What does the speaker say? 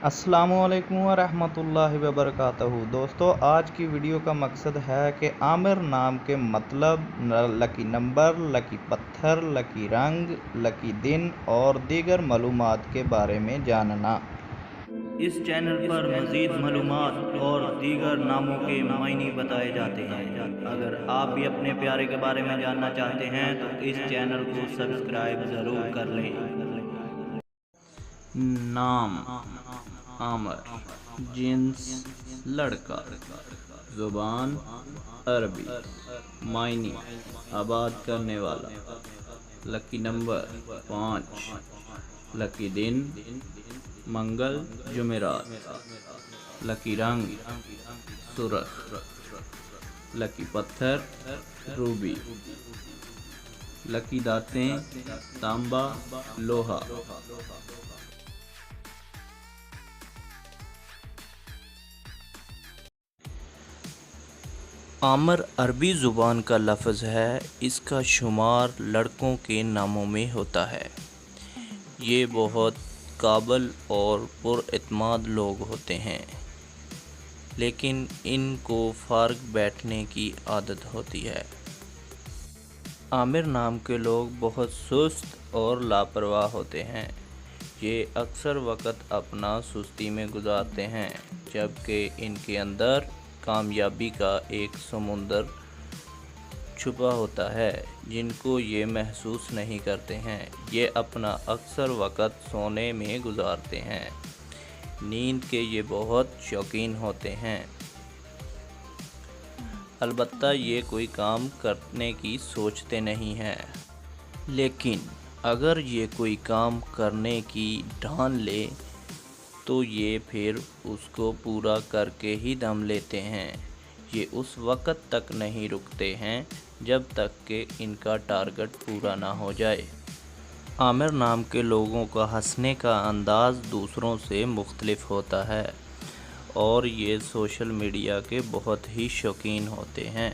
السلام علیکم ورحمۃ اللہ وبرکاتہ۔ دوستو، آج کی ویڈیو کا مقصد ہے کہ عامر نام کے مطلب، لکی نمبر، لکی پتھر، لکی رنگ، لکی دن اور دیگر معلومات کے بارے میں جاننا۔ اس چینل پر مزید معلومات اور دیگر ناموں کے معنی بتائے جاتے ہیں۔ اگر آپ بھی اپنے پیارے کے بارے میں جاننا چاہتے ہیں تو اس چینل کو سبسکرائب ضرور کر لیں۔ نام: عامر، جنس لڑکا، زبان عربی، معنی آباد کرنے والا، لکی نمبر 5، لکی دن منگل جمعرات، لکی رنگ سرخ، لکی پتھر روبی، لکی دھاتیں تانبا لوہا۔ عامر عربی زبان کا لفظ ہے۔ اس کا شمار لڑکوں کے ناموں میں ہوتا ہے۔ یہ بہت قابل اور پر اعتماد لوگ ہوتے ہیں، لیکن ان کو فارغ بیٹھنے کی عادت ہوتی ہے۔ عامر نام کے لوگ بہت سست اور لاپرواہ ہوتے ہیں۔ یہ اکثر وقت اپنا سستی میں گزارتے ہیں، جبکہ ان کے اندر کامیابی کا ایک سمندر چھپا ہوتا ہے جن کو یہ محسوس نہیں کرتے ہیں۔ یہ اپنا اکثر وقت سونے میں گزارتے ہیں۔ نیند کے یہ بہت شوقین ہوتے ہیں۔ البتہ یہ کوئی کام کرنے کی سوچتے نہیں ہیں، لیکن اگر یہ کوئی کام کرنے کی ٹھان لے تو یہ پھر اس کو پورا کر کے ہی دم لیتے ہیں۔ یہ اس وقت تک نہیں رکتے ہیں جب تک کہ ان کا ٹارگٹ پورا نہ ہو جائے۔ عامر نام کے لوگوں کا ہنسنے کا انداز دوسروں سے مختلف ہوتا ہے اور یہ سوشل میڈیا کے بہت ہی شوقین ہوتے ہیں۔